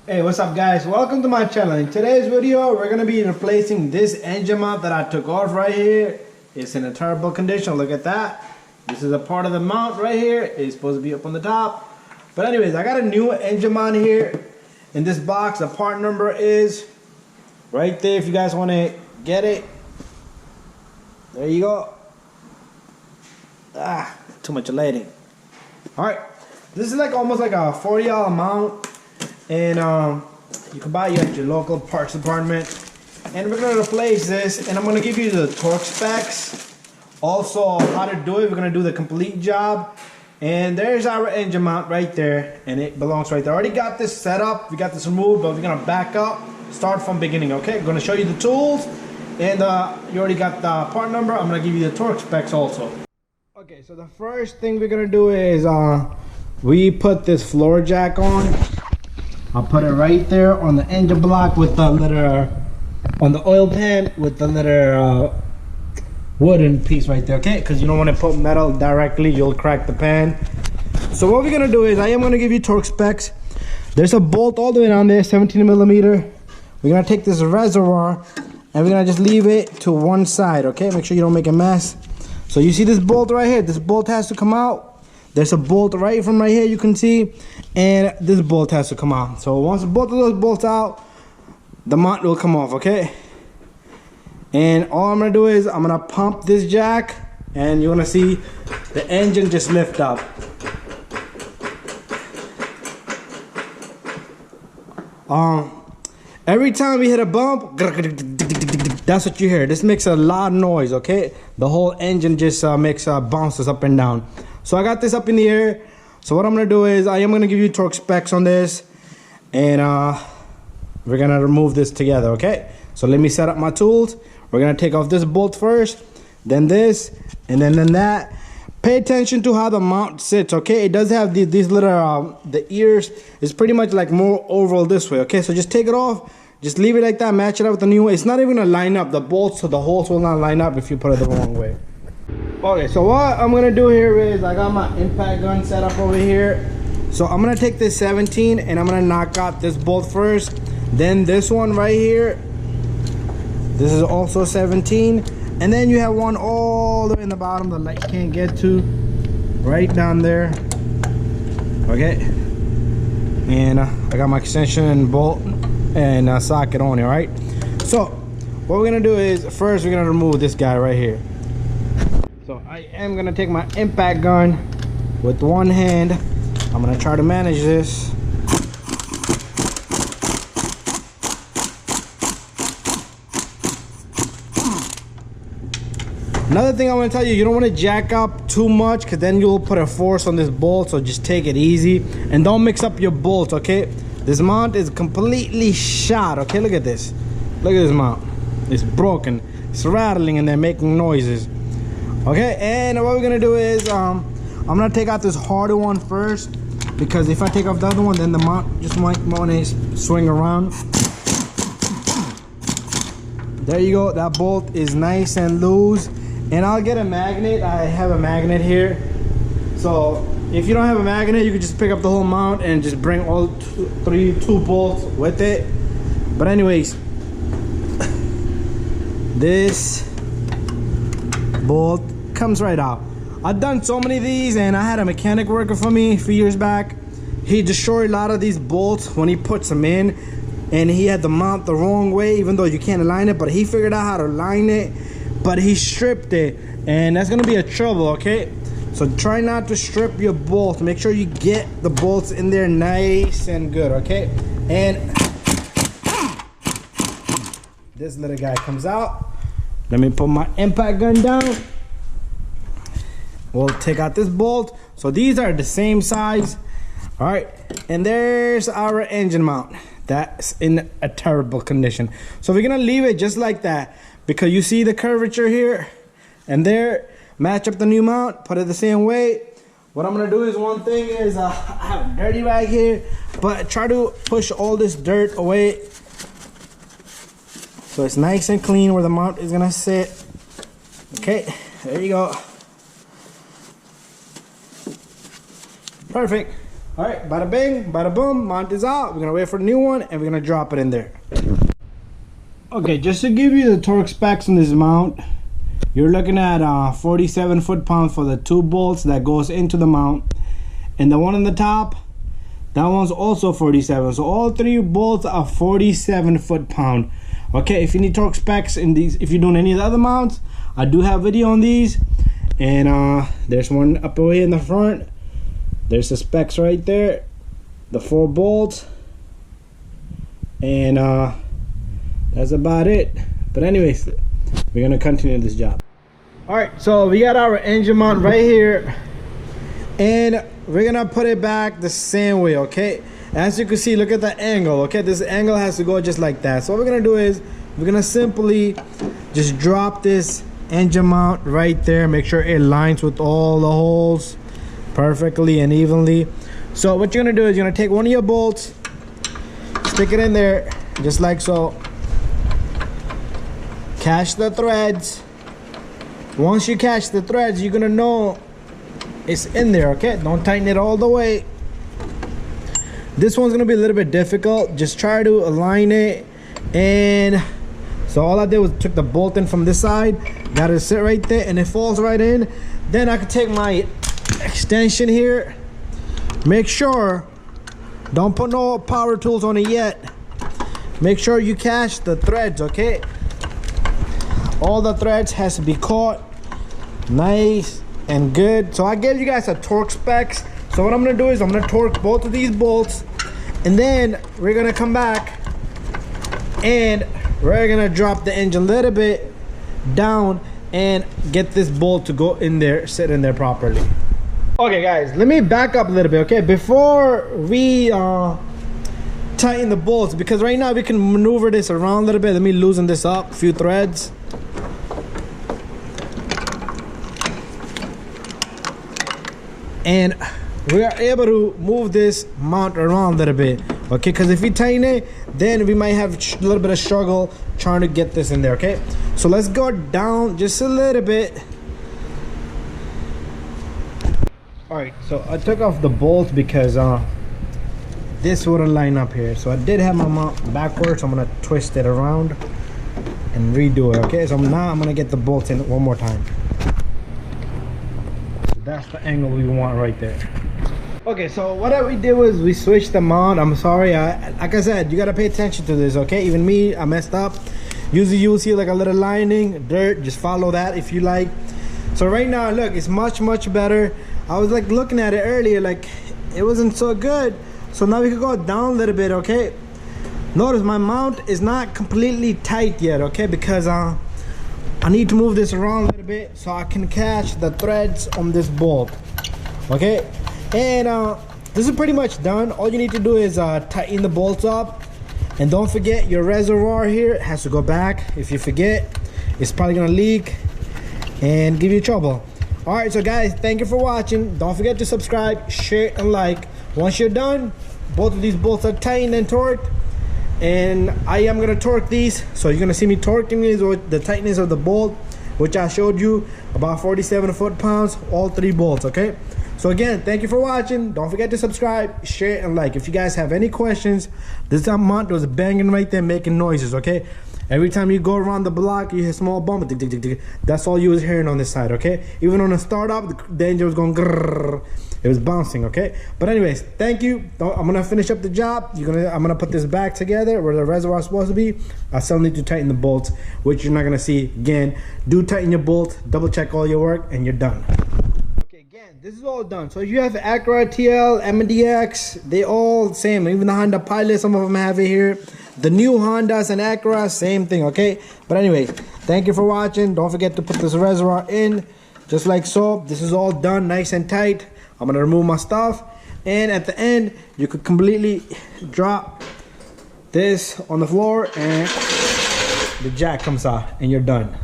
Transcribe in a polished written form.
Hey, what's up guys? Welcome to my channel. In today's video, we're gonna be replacing this engine mount that I took off right here. It's in a terrible condition, look at that. This is a part of the mount right here. It's supposed to be up on the top. But anyways, I got a new engine mount here in this box. The part number is right there if you guys wanna get it. There you go. Too much lighting. Alright, this is like almost like a $40 mount. And you can buy it at your local parts department. And we're gonna replace this, and I'm gonna give you the torque specs, also how to do it. We're gonna do the complete job. And there's our engine mount right there, and it belongs right there. I already got this set up, we got this removed, but we're gonna back up, start from beginning. Okay, I'm gonna show you the tools, and you already got the part number. I'm gonna give you the torque specs also. Okay, so the first thing we're gonna do is we put this floor jack on. I'll put it right there on the engine block with the little, on the oil pan with the little wooden piece right there, okay? Because you don't want to put metal directly, you'll crack the pan. So what we're gonna do is I am gonna give you torque specs. There's a bolt all the way down there, 17 millimeter. We're gonna take this reservoir and we're gonna just leave it to one side, okay? Make sure you don't make a mess. So you see this bolt right here, this bolt has to come out. There's a bolt right from right here you can see, and this bolt has to come out. So once both of those bolts out, the mount will come off, okay? And all I'm gonna do is I'm gonna pump this jack, and you're gonna see the engine just lift up. Every time we hit a bump, that's what you hear. This makes a loud noise, okay? The whole engine just bounces up and down. So I got this up in the air. So what I'm gonna do is I am gonna give you torque specs on this, and we're gonna remove this together, okay? So let me set up my tools. We're gonna take off this bolt first, then this, and then that. Pay attention to how the mount sits, okay? It does have these little, the ears is pretty much like more oval this way, okay? So just take it off, just leave it like that, match it up with the new one. It's not even gonna line up. The bolts, so the holes will not line up if you put it the wrong way. Okay, so what I'm gonna do here is I got my impact gun set up over here. So I'm gonna take this 17 and I'm gonna knock out this bolt first. Then this one right here. This is also 17. And then you have one all the way in the bottom the light can't get to. Right down there. Okay. And I got my extension and bolt and socket on it, right? So what we're gonna do is first we're gonna remove this guy right here. So I am gonna take my impact gun with one hand. I'm gonna try to manage this. Another thing I want to tell you, you don't want to jack up too much because then you'll put a force on this bolt, so just take it easy and don't mix up your bolts, okay? This mount is completely shot, okay? Look at this. Look at this mount. It's broken. It's rattling and they're making noises. Okay, and what we're gonna do is I'm gonna take out this harder one first, because if I take off the other one, then the mount just might want to swing around. There you go, that bolt is nice and loose. And I'll get a magnet. I have a magnet here. So if you don't have a magnet, you can just pick up the whole mount and just bring all two bolts with it. But anyways, this bolt comes right out. I've done so many of these, and I had a mechanic worker for me a few years back. He destroyed a lot of these bolts when he puts them in, and he had the mount the wrong way, even though you can't align it, but he figured out how to align it, but he stripped it, and that's gonna be a trouble, okay? So try not to strip your bolts. Make sure you get the bolts in there nice and good, okay? And this little guy comes out. Let me put my impact gun down. We'll take out this bolt. So these are the same size. All right, and there's our engine mount. That's in a terrible condition. So we're gonna leave it just like that, because you see the curvature here and there. Match up the new mount, put it the same way. What I'm gonna do is, one thing is I have a dirty rag here, but try to push all this dirt away so it's nice and clean where the mount is gonna sit. Okay, there you go. Perfect. All right, bada bing, bada boom, mount is out. We're gonna wait for the new one and we're gonna drop it in there. Okay, just to give you the torque specs on this mount, you're looking at 47 foot-pounds for the 2 bolts that goes into the mount. And the one on the top, that one's also 47. So all 3 bolts are 47 foot-pound. Okay, if you need torque specs in these, if you're doing any of the other mounts, I do have video on these. And there's one up away in the front. There's the specs right there, the 4 bolts, and that's about it. But anyways, we're gonna continue this job. All right, so we got our engine mount right here, and we're gonna put it back the same way. Okay, as you can see, look at the angle. Okay, this angle has to go just like that. So what we're gonna do is we're gonna simply just drop this engine mount right there, make sure it lines with all the holes perfectly and evenly. So what you're gonna do is you're gonna take one of your bolts, stick it in there just like so, catch the threads. Once you catch the threads, you're gonna know it's in there. Okay, don't tighten it all the way. This one's gonna be a little bit difficult. Just try to align it. And so all I did was took the bolt in from this side, got it sit right there, and it falls right in. Then I could take my extension here, make sure, don't put no power tools on it yet, make sure you catch the threads. Okay, all the threads has to be caught nice and good. So I gave you guys a torque specs. So what I'm gonna do is I'm gonna torque both of these bolts, and then we're gonna come back and we're gonna drop the engine a little bit down and get this bolt to go in there, sit in there properly. Okay guys, let me back up a little bit. Okay, before we tighten the bolts, because right now we can maneuver this around a little bit. Let me loosen this up, a few threads. And we are able to move this mount around a little bit. Okay, because if we tighten it, then we might have a little bit of struggle trying to get this in there. Okay, so let's go down just a little bit. All right, so I took off the bolts because this wouldn't line up here. So I did have my mount backwards, so I'm gonna twist it around and redo it. Okay, so now I'm gonna get the bolts in one more time. So that's the angle we want right there. Okay, so what we did was we switched the mount. I'm sorry, like I said, you gotta pay attention to this. Okay, even me, I messed up. Usually you'll see like a little lining, dirt, just follow that if you like. So right now, look, it's much better. I was like looking at it earlier, like it wasn't so good. So now we can go down a little bit. Okay, notice my mount is not completely tight yet. Okay, because I need to move this around a little bit so I can catch the threads on this bolt. Okay, and this is pretty much done. All you need to do is tighten the bolts up, and don't forget your reservoir here has to go back. If you forget, it's probably gonna leak and give you trouble. All right, so guys, thank you for watching. Don't forget to subscribe, share, and like. Once you're done, both of these bolts are tightened and torqued, and I am gonna torque these. So you're gonna see me torquing these with the tightness of the bolt, which I showed you, about 47 foot-pounds, all 3 bolts. Okay, so again, thank you for watching. Don't forget to subscribe, share, and like. If you guys have any questions, this mount was banging right there, making noises. Okay, every time you go around the block, you hear a small bump. Tick, tick, tick, tick. That's all you was hearing on this side. Okay, even on the startup, the engine was going grrr. It was bouncing. Okay, but anyways, thank you. I'm gonna finish up the job. I'm gonna put this back together where the reservoir is supposed to be. I still need to tighten the bolts, which you're not gonna see. Again, do tighten your bolts, double check all your work, and you're done. Okay, again, this is all done. So if you have Acura TL, MDX, they all same. Even the Honda Pilot, some of them have it here. The new Hondas and Acura, same thing. Okay, but anyways, thank you for watching. Don't forget to put this reservoir in just like so. This is all done nice and tight. I'm gonna remove my stuff, and at the end you could completely drop this on the floor and the jack comes out and you're done.